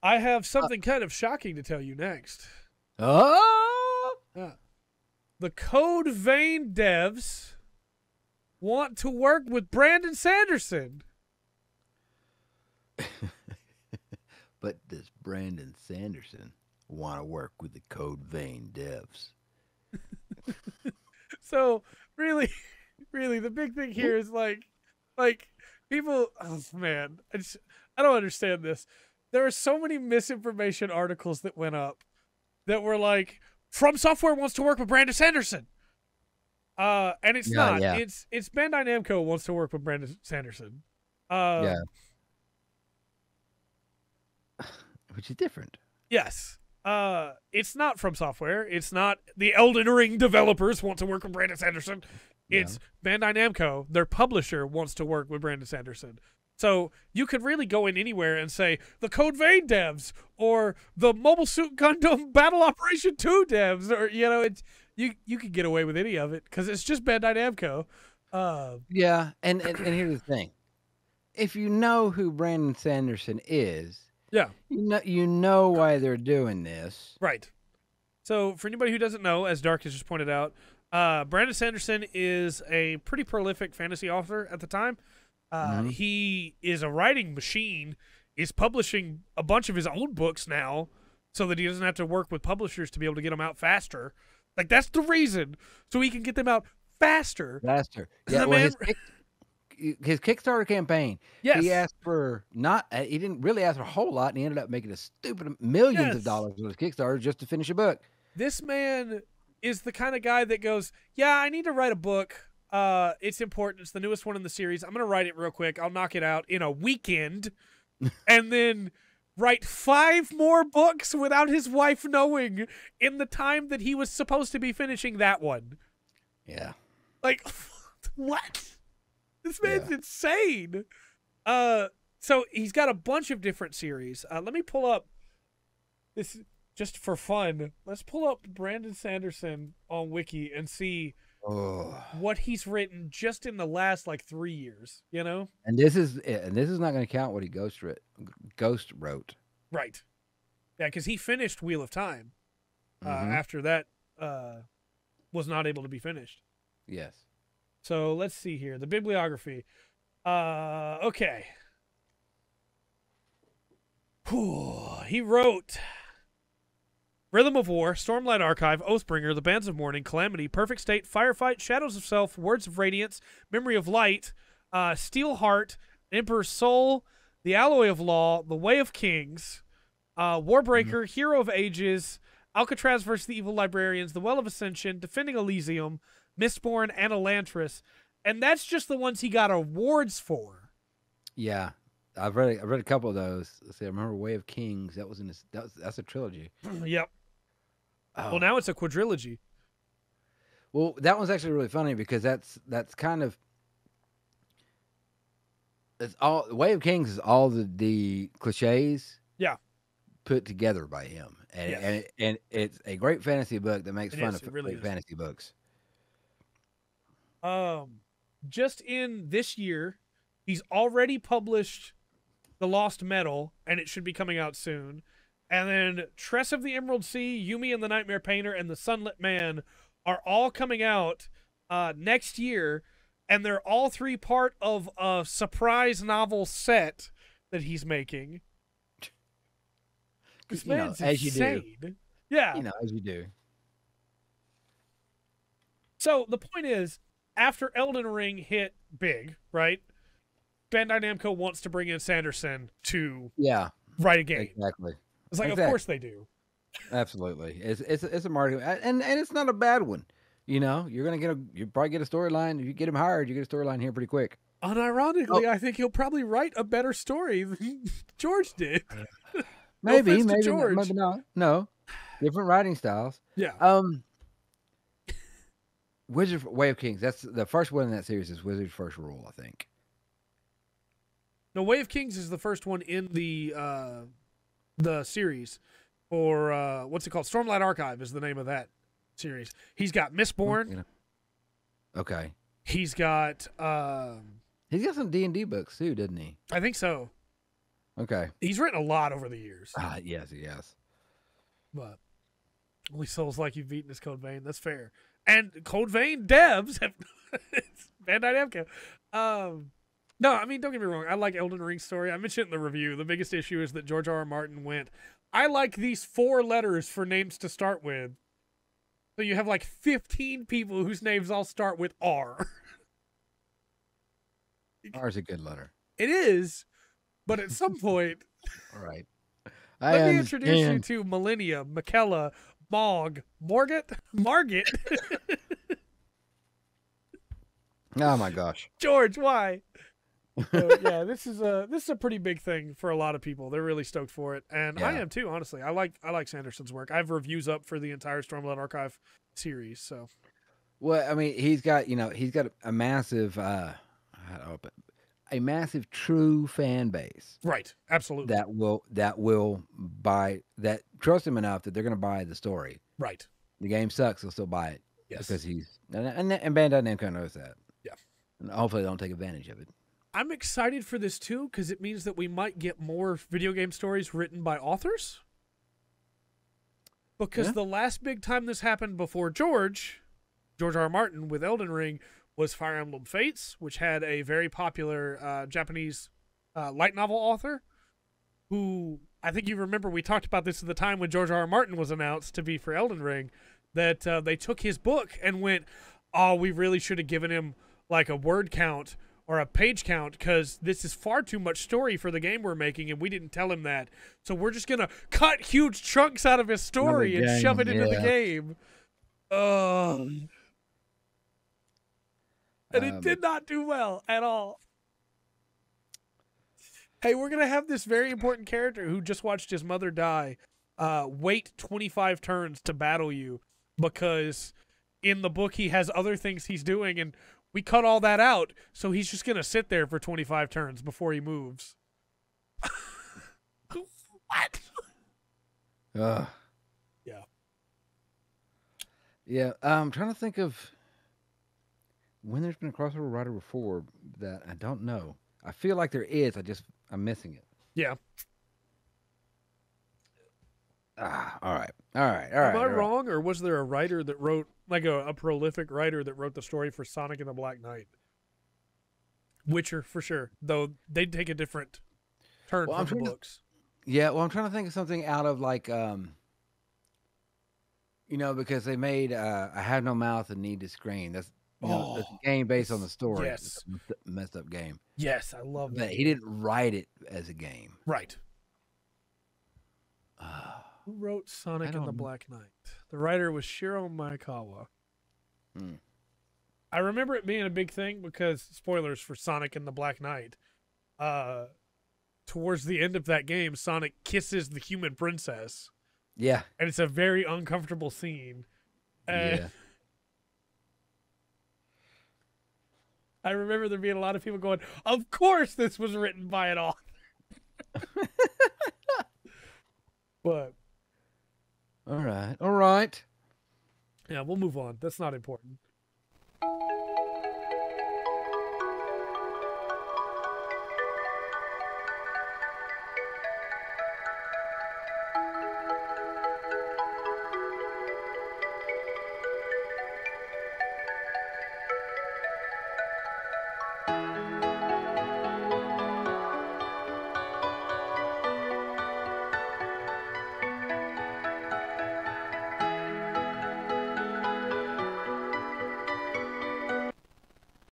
I have something kind of shocking to tell you next. Oh, The Code Vein devs want to work with Brandon Sanderson. but does Brandon Sanderson want to work with the Code Vein devs? So really, really, the big thing here is like people. Oh man, I don't understand this. There are so many misinformation articles that went up that were like, From Software wants to work with Brandon Sanderson. And it's not. Yeah. It's Bandai Namco wants to work with Brandon Sanderson. Yeah. Which is different. Yes. It's not From Software. It's not the Elden Ring developers want to work with Brandon Sanderson. It's Bandai Namco, their publisher, wants to work with Brandon Sanderson. So you could really go in anywhere and say the Code Vein devs or the Mobile Suit Gundam Battle Operation 2 devs, or it's you could get away with any of it because it's just Bandai Namco. Yeah, and here's the thing: if you know who Brandon Sanderson is, yeah, you know why they're doing this, right? So for anybody who doesn't know, as Dark has just pointed out, Brandon Sanderson is a pretty prolific fantasy author at the time. He is a writing machine, is publishing a bunch of his own books now so that he doesn't have to work with publishers to be able to get them out faster. Like, that's the reason, so he can get them out faster. Yeah, well, his Kickstarter campaign, yes. He asked for he didn't really ask for a whole lot, and he ended up making a stupid millions of dollars with his Kickstarter just to finish a book. This man is the kind of guy that goes, yeah, I need to write a book. It's important. It's the newest one in the series. I'm going to write it real quick. I'll knock it out in a weekend and then write 5 more books without his wife knowing in the time that he was supposed to be finishing that one. Yeah. Like, what? This man's insane. So he's got a bunch of different series. Let me pull up this just for fun. Let's pull up Brandon Sanderson on Wiki and see what he's written just in the last 3 years, And this is not going to count what he Ghost wrote. Right. Yeah, because he finished Wheel of Time after that was not able to be finished. Yes. So let's see here. The bibliography. Okay. He wrote Rhythm of War, Stormlight Archive, Oathbringer, The Bands of Mourning, Calamity, Perfect State, Firefight, Shadows of Self, Words of Radiance, Memory of Light, Steel Heart, Emperor's Soul, The Alloy of Law, The Way of Kings, Warbreaker, Hero of Ages, Alcatraz vs. the Evil Librarians, The Well of Ascension, Defending Elysium, Mistborn, and Elantris. And that's just the ones he got awards for. Yeah. I've read a couple of those. Let's see, I remember Way of Kings. That was that's a trilogy. Yep. Oh. Well, now it's a quadrilogy. Well, that one's actually really funny because that's kind of Way of Kings is all the cliches. Yeah. Put together by him, and it's a great fantasy book that makes fun of fantasy books. Just in this year, he's already published The Lost Metal, and it should be coming out soon. And then Tress of the Emerald Sea, Yumi and the Nightmare Painter, and The Sunlit Man are all coming out next year, and they're all 3 part of a surprise novel set that he's making. This man's as insane. You do. Yeah. As you do. So the point is, after Elden Ring hit big, right? Bandai Namco wants to bring in Sanderson to write a game. Exactly. It's like, of course they do. Absolutely. It's a marketing, and it's not a bad one. You probably get a storyline. If you get him hired, you get a storyline here pretty quick. Unironically, I think he'll probably write a better story than George did. Maybe not. No, different writing styles. Yeah. Way of Kings. That's the first one in that series. Is Wizard's First Rule, I think. No, Way of Kings is the first one in the series. Or what's it called? Stormlight Archive is the name of that series. He's got Mistborn. Okay. He's got some D&D books too, doesn't he? I think so. Okay. He's written a lot over the years, Yes, yes. but only souls like you've beaten is Code Vein. That's fair. And Code Vein devs have it's Bandai Namco. No, I mean, don't get me wrong. I like Elden Ring's story. I mentioned it in the review. The biggest issue is that George R.R. Martin went, I like these 4 letters for names to start with. So you have like 15 people whose names all start with R. R is a good letter. It is, but at some point, All right. let me introduce you to Millennia, Michaela, Mog, Margit. Oh my gosh. George, why? So, yeah, this is a pretty big thing for a lot of people. They're really stoked for it, and I am too. Honestly, I like Sanderson's work. I have reviews up for the entire Stormlight Archive series. So, well, I mean, he's got a massive, a massive true fan base. right, absolutely. That will trust him enough that they're going to buy the story. Right. The game sucks, they'll still buy it. Yes. Because and Bandai Namco knows that. Yeah. And hopefully they don't take advantage of it. I'm excited for this too because it means that we might get more video game stories written by authors. Because the last big time this happened before George R.R. Martin with Elden Ring was Fire Emblem Fates, which had a very popular Japanese light novel author who, I think you remember we talked about this at the time when George R.R. Martin was announced to be for Elden Ring, that they took his book and went, oh, we really should have given him like a word count or a page count because this is far too much story for the game we're making and we didn't tell him that. So we're just going to cut huge chunks out of his story and shove it into the game. And it did not do well at all. Hey, we're going to have this very important character who just watched his mother die wait 25 turns to battle you because in the book he has other things he's doing and we cut all that out, so he's just going to sit there for 25 turns before he moves. What? Yeah. Yeah, I'm trying to think of when there's been a crossover writer before that I don't know. I feel like there is, I'm missing it. Yeah. All right. Am I wrong, or was there a writer that wrote, like a prolific writer that wrote the story for Sonic and the Black Knight? Witcher, for sure. Though they'd take a different turn from the books. I'm trying to think of something out of like, because they made I Have No Mouth and Need to Scream. That's that's a game based on the story. Yes. It's a messed up game. Yes, I love that. But he didn't write it as a game. Right. Who wrote Sonic and the Black Knight? The writer was Shiro Maekawa. I remember it being a big thing because, spoilers for Sonic and the Black Knight, towards the end of that game, Sonic kisses the human princess. Yeah. And it's a very uncomfortable scene. Yeah. I remember there being a lot of people going, of course this was written by an author. But all right. yeah, we'll move on. That's not important.